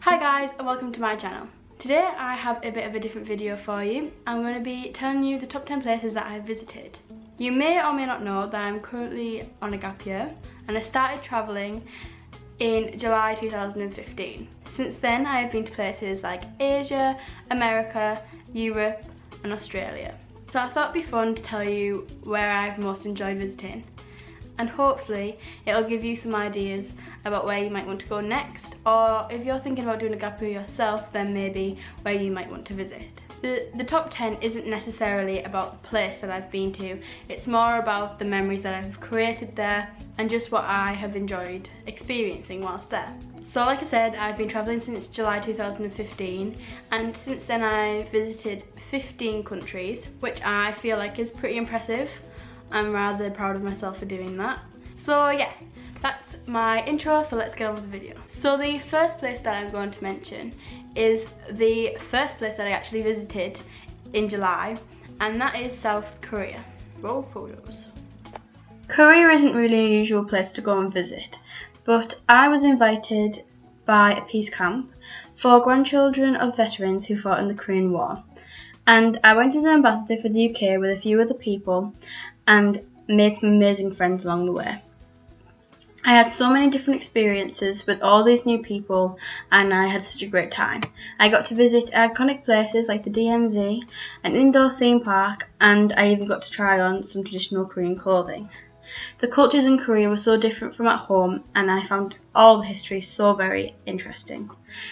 Hi guys and welcome to my channel. Today I have a bit of a different video for you. I'm going to be telling you the top 10 places that I've visited. You may or may not know that I'm currently on a gap year and I started travelling in July 2015. Since then I have been to places like Asia, America, Europe and Australia. So I thought it'd be fun to tell you where I've most enjoyed visiting, and hopefully it'll give you some ideas about where you might want to go next, or if you're thinking about doing a gap year yourself, then maybe where you might want to visit. The top 10 isn't necessarily about the place that I've been to, it's more about the memories that I've created there and just what I have enjoyed experiencing whilst there. So like I said, I've been travelling since July 2015 and since then I've visited 15 countries, which I feel like is pretty impressive. I'm rather proud of myself for doing that. So yeah, that's my intro, so let's get on with the video. So the first place that I'm going to mention is the first place that I actually visited in July, and that is South Korea. Roll photos. Korea isn't really a usual place to go and visit, but I was invited by a peace camp for grandchildren of veterans who fought in the Korean War. And I went as an ambassador for the UK with a few other people and made some amazing friends along the way. I had so many different experiences with all these new people and I had such a great time. I got to visit iconic places like the DMZ, an indoor theme park, and I even got to try on some traditional Korean clothing. The cultures in Korea were so different from at home and I found all the history so very interesting.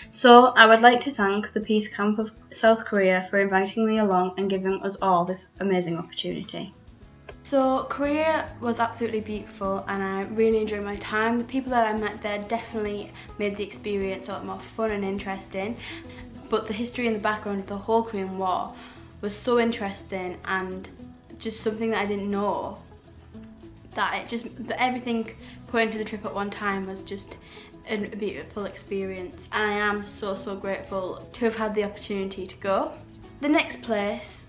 So I would like to thank the Peace Camp of South Korea for inviting me along and giving us all this amazing opportunity. So Korea was absolutely beautiful and I really enjoyed my time. The people that I met there definitely made the experience a lot more fun and interesting, but the history and the background of the whole Korean War was so interesting and just something that I didn't know, that everything put into the trip at one time was just a beautiful experience, and I am so grateful to have had the opportunity to go. The next place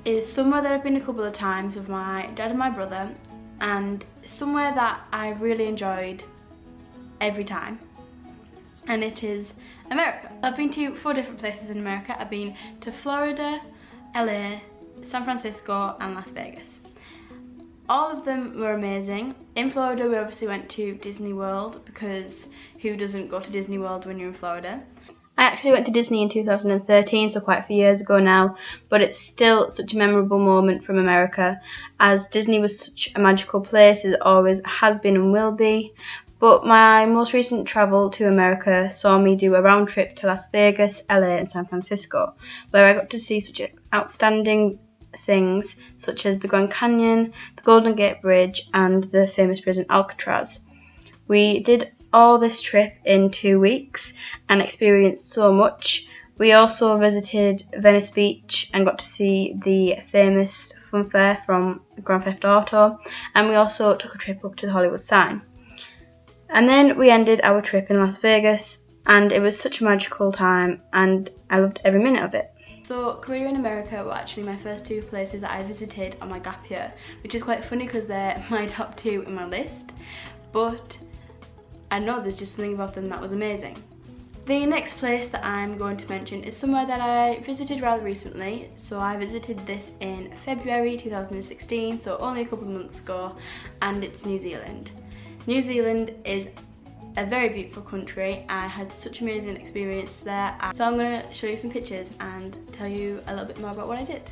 is somewhere that I've been a couple of times with my dad and my brother, and somewhere that I really enjoyed every time, and it is America. I've been to 4 different places in America. I've been to Florida, LA, San Francisco and Las Vegas. All of them were amazing. In Florida we obviously went to Disney World, because who doesn't go to Disney World when you're in Florida? I actually went to Disney in 2013, so quite a few years ago now, but it's still such a memorable moment from America, as Disney was such a magical place, as it always has been and will be. But my most recent travel to America saw me do a round trip to Las Vegas, LA and San Francisco, where I got to see such outstanding things such as the Grand Canyon, the Golden Gate Bridge and the famous prison Alcatraz. We did all this trip in 2 weeks and experienced so much. We also visited Venice Beach and got to see the famous fun fair from Grand Theft Auto, and we also took a trip up to the Hollywood sign. And then we ended our trip in Las Vegas, and it was such a magical time and I loved every minute of it. So Korea and America were actually my first 2 places that I visited on my gap year, which is quite funny because they're my top 2 in my list, but I know there's just something about them that was amazing. The next place that I'm going to mention is somewhere that I visited rather recently. So I visited this in February 2016, so only a couple of months ago, and it's New Zealand. New Zealand is a very beautiful country. I had such an amazing experience there. So I'm going to show you some pictures and tell you a little bit more about what I did.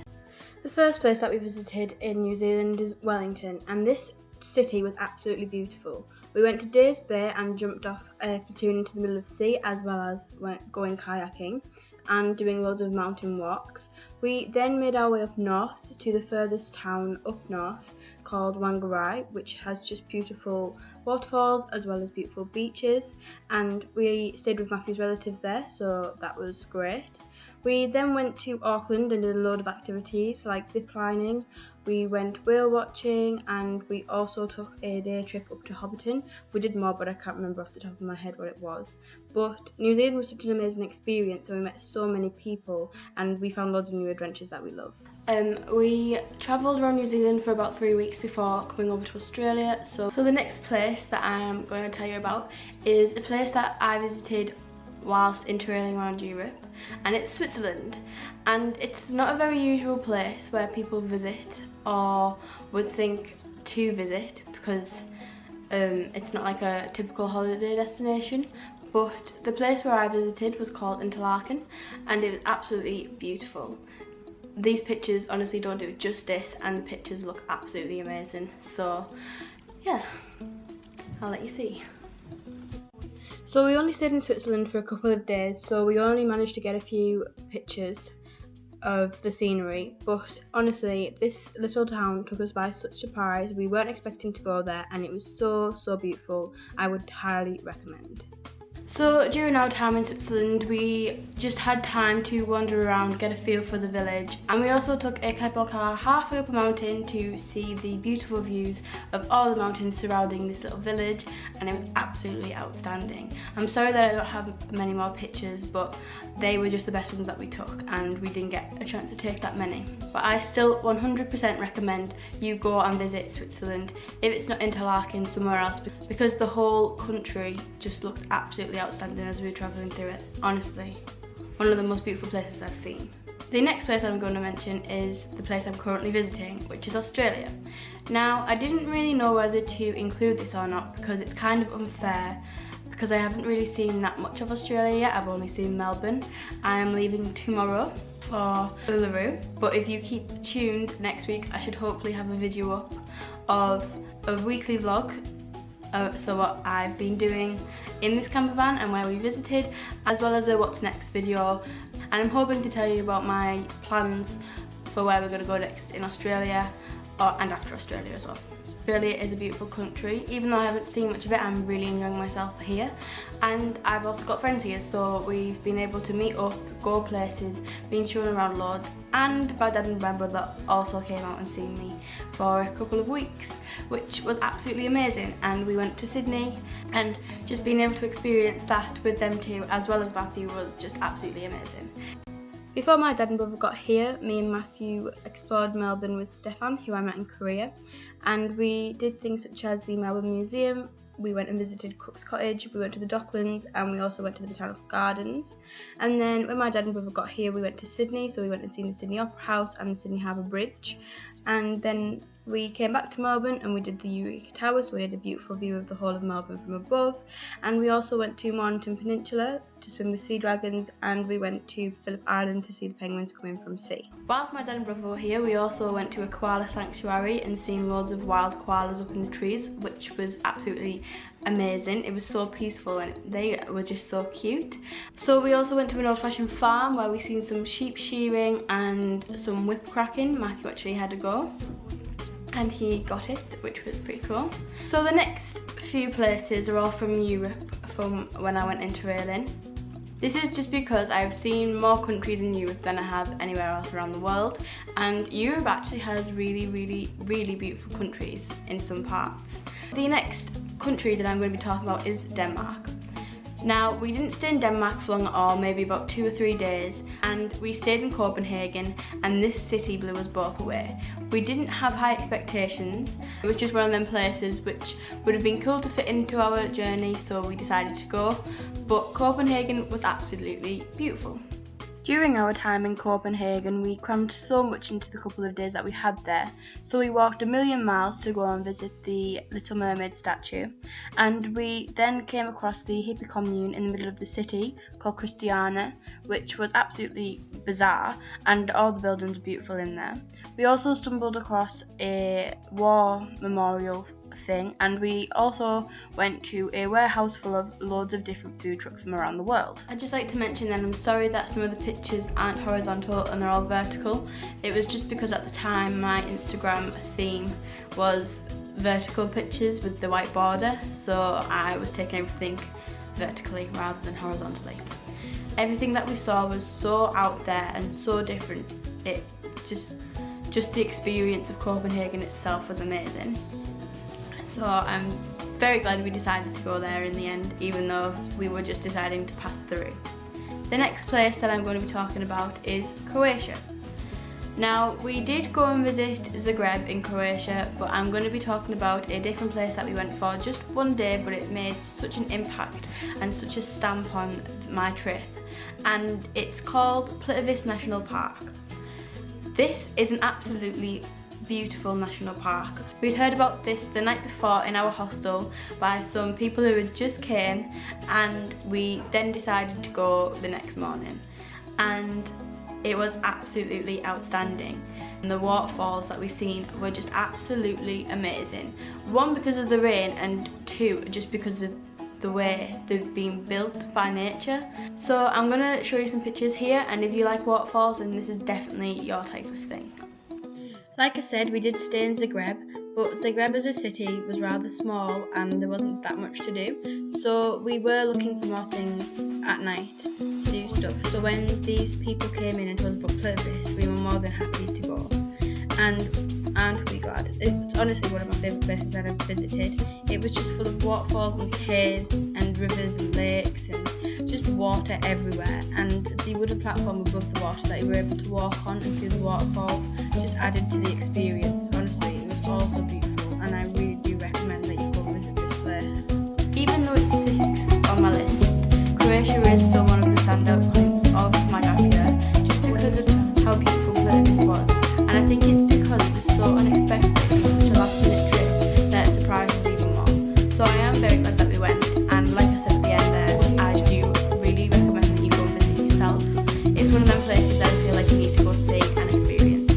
The first place that we visited in New Zealand is Wellington, and this city was absolutely beautiful. We went to Days Bay and jumped off a platoon into the middle of the sea, as well as going kayaking and doing loads of mountain walks. We then made our way up north to the furthest town up north called Whangarei, which has just beautiful waterfalls as well as beautiful beaches, and we stayed with Matthew's relative there, so that was great. We then went to Auckland and did a load of activities like zip lining. We went whale watching and we also took a day trip up to Hobbiton. We did more, but I can't remember off the top of my head what it was. But New Zealand was such an amazing experience and we met so many people and we found loads of new adventures that we love. We travelled around New Zealand for about 3 weeks before coming over to Australia. So the next place that I am going to tell you about is a place that I visited whilst interrailing around Europe, and it's Switzerland. And it's not a very usual place where people visit or would think to visit, because it's not like a typical holiday destination. But the place where I visited was called Interlaken, and it was absolutely beautiful. These pictures honestly don't do it justice, and the pictures look absolutely amazing. So yeah, I'll let you see. So we only stayed in Switzerland for a couple of days, so we only managed to get a few pictures of the scenery, but honestly this little town took us by such surprise. We weren't expecting to go there, and it was so beautiful. I would highly recommend. So during our time in Switzerland, we just had time to wander around, get a feel for the village, and we also took a cable car halfway up a mountain to see the beautiful views of all the mountains surrounding this little village, and it was absolutely outstanding. I'm sorry that I don't have many more pictures, but they were just the best ones that we took, and we didn't get a chance to take that many. But I still 100% recommend you go and visit Switzerland, if it's not Interlaken, somewhere else, because the whole country just looked absolutely outstanding as we were travelling through it. Honestly, one of the most beautiful places I've seen. The next place I'm going to mention is the place I'm currently visiting, which is Australia. Now, I didn't really know whether to include this or not, because it's kind of unfair, because I haven't really seen that much of Australia yet. I've only seen Melbourne. I am leaving tomorrow for Uluru, but if you keep tuned next week, I should hopefully have a video up of a weekly vlog, so what I've been doing in this camper van and where we visited, as well as a what's next video. And I'm hoping to tell you about my plans for where we're going to go next in Australia, and after Australia as well. Australia is a beautiful country. Even though I haven't seen much of it, I'm really enjoying myself here, and I've also got friends here, so we've been able to meet up, go places, been shown around loads, and my dad and my brother also came out and seen me for a couple of weeks, which was absolutely amazing. And we went to Sydney, and just being able to experience that with them too, as well as Matthew, was just absolutely amazing. Before my dad and brother got here, me and Matthew explored Melbourne with Stefan, who I met in Korea, and we did things such as the Melbourne Museum. We went and visited Cook's Cottage, we went to the Docklands, and we also went to the Botanical Gardens. And then when my dad and brother got here, we went to Sydney, so we went and seen the Sydney Opera House and the Sydney Harbour Bridge. And then we came back to Melbourne and we did the Eureka Tower, so we had a beautiful view of the whole of Melbourne from above. And we also went to Mornington Peninsula to swim with sea dragons, and we went to Phillip Island to see the penguins come in from sea. Whilst my dad and brother were here, we also went to a koala sanctuary and seen loads of wild koalas up in the trees, which was absolutely amazing. It was so peaceful and they were just so cute. So we also went to an old-fashioned farm where we seen some sheep shearing and some whip cracking. Matthew actually had to go, and he got it, which was pretty cool. So the next few places are all from Europe, from when I went interrailing. This is just because I've seen more countries in Europe than I have anywhere else around the world, and Europe actually has really beautiful countries in some parts. The next country that I'm going to be talking about is Denmark. Now, we didn't stay in Denmark for long at all, maybe about 2 or 3 days, and we stayed in Copenhagen, and this city blew us both away. We didn't have high expectations. It was just one of them places which would have been cool to fit into our journey, so we decided to go. But Copenhagen was absolutely beautiful. During our time in Copenhagen, we crammed so much into the couple of days that we had there. So we walked 1,000,000 miles to go and visit the Little Mermaid statue, and we then came across the hippie commune in the middle of the city called Christiania, which was absolutely bizarre, and all the buildings were beautiful in there. We also stumbled across a war memorial thing, and we also went to a warehouse full of loads of different food trucks from around the world. I'd just like to mention that I'm sorry that some of the pictures aren't horizontal and they're all vertical. It was just because at the time my Instagram theme was vertical pictures with the white border, so I was taking everything vertically rather than horizontally. Everything that we saw was so out there and so different. It just the experience of Copenhagen itself was amazing. So I'm very glad we decided to go there in the end, even though we were just deciding to pass through. The next place that I'm going to be talking about is Croatia. Now, we did go and visit Zagreb in Croatia, but I'm going to be talking about a different place that we went for just one day, but it made such an impact and such a stamp on my trip. And it's called Pintrest National Park. This is an absolutely beautiful national park. We'd heard about this the night before in our hostel by some people who had just came, and we then decided to go the next morning. And it was absolutely outstanding. And the waterfalls that we've seen were just absolutely amazing. One, because of the rain, and two, just because of the way they've been built by nature. So I'm gonna show you some pictures here, and if you like waterfalls, then this is definitely your type of thing. Like I said, we did stay in Zagreb, but Zagreb as a city was rather small and there wasn't that much to do. So we were looking for more things at night to do stuff. So when these people came in and told us about Pintrest, we were more than happy to go. And aren't we glad? It's honestly one of my favourite places that I've visited. It was just full of waterfalls and caves and rivers and lakes and just water everywhere. And the wooden platform above the water that you were able to walk on and through the waterfalls just added to the experience. Honestly, it was all so beautiful, and I really do recommend that you go visit this place. Even though it's 6th on my list, Croatia is still one of the standout points of my gap year, just because of how beautiful Pintrest was. And I think it's because it was so unexpected and such a last minute trip that it surprised us even more. So I am very glad that we went, and like I said at the end there, I do really recommend that you go visit yourself. It's one of them places that I feel like you need to go see and experience.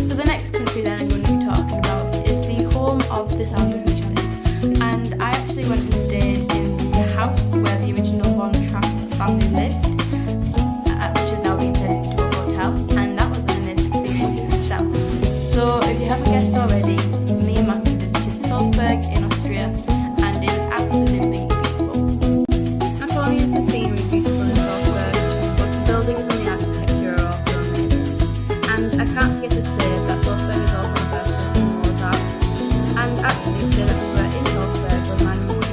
So the next country that I'm going to be talking about is the home of the sound of music. And I actually went and stayed in the house where the original Von Trapp family lived, which has now been turned into a hotel, and that was an amazing experience in itself. So if you haven't guessed already, me and Matthew visited Salzburg in Austria, and it was absolutely beautiful. Not only is the scenery beautiful in Salzburg, but the buildings and the architecture are also amazing. And I can't forget to say that Salzburg is also the birthplace of Bazaar. And actually, the day that we were in Salzburg was my mum's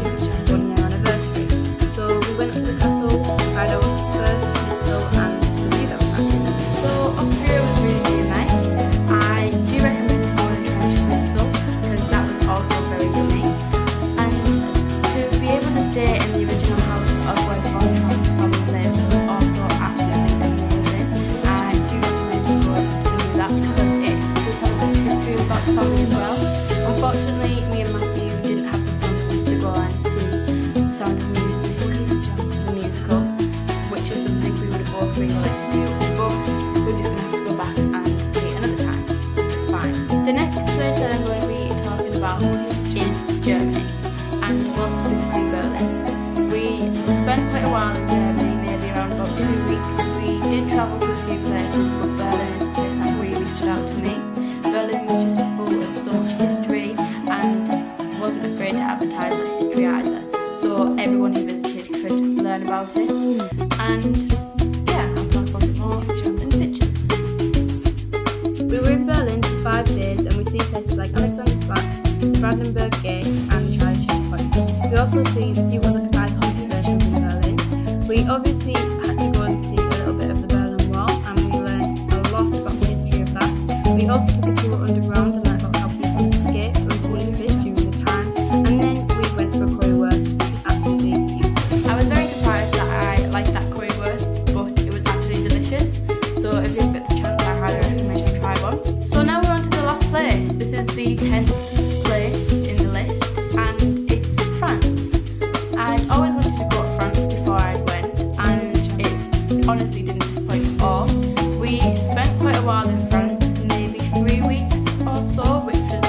1-year anniversary. So we went to the castle, tried out the first schnitzel and the view that was nice. So Austria was really, really nice. I do recommend to go and try schnitzel, because that was also very yummy. And to be able to stay in the original house of where the Von Trapp family lived was also absolutely amazing. I do recommend to go and do that, because it does have a bit of history about the family as well. Unfortunately, me and Matthew didn't have the funds to go and see Sound of Music, the musical, which is something we would have both really liked to do, but we're just going to have to go back and see it another time. It's fine. The next place that I'm going to be talking about is Germany, and more specifically Berlin. We spent quite a while in Germany, maybe around about 2 weeks. We did travel to a few places, but Berlin is the place that really stood out to me. Berlin was just full of so much history and wasn't afraid to advertise the history either. So everyone who visited could learn about it. And yeah, I'll talk about it more in the pictures. We were in Berlin for 5 days, and we seen places like Alexanderplatz, Brandenburg Gate and Charlie Checkpoint. We also seen a few other iconic versions in Berlin. We obviously had to go and see a little bit of the Berlin Wall, and we learned a lot about the history of that. We also took a tour underground and learned about how people escaped underneath it during the time, and then we went for a currywurst, which was absolutely beautiful. I was very surprised that I liked that currywurst, but it was actually delicious. So if you get the chance, I highly recommend you try one. So now we're on to the last place. This is the 10th place in the list, and it's France. I'd always wanted to go to France before I went, and it honestly didn't disappoint at all. We spent quite a while in France, maybe 3 weeks or so, which was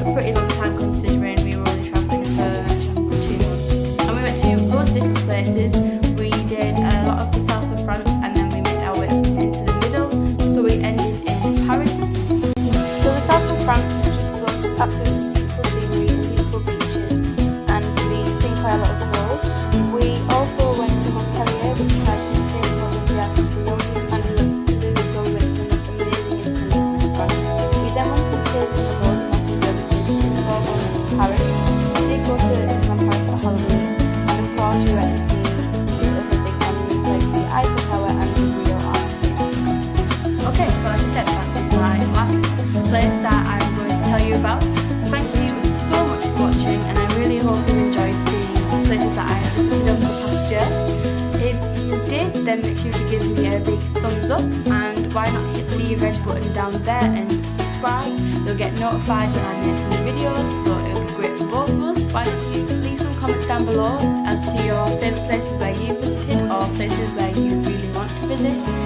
a pretty long time considering we were only travelling for 2 months. And we went to loads of different places. We did a lot of the south of France, and then we made our way up into the middle, so we ended in Paris. So the south of France was just full of absolutely beautiful scenery and beautiful beaches, and we seen quite a lot of those. We also went to Montpellier, which is like the famous Olympiad then make sure to give me a big thumbs up, and why not hit the red button down there and subscribe. You'll get notified when I make new videos, so it'll be great for both of us. Why don't you leave some comments down below as to your favourite places where you visited or places where you really want to visit.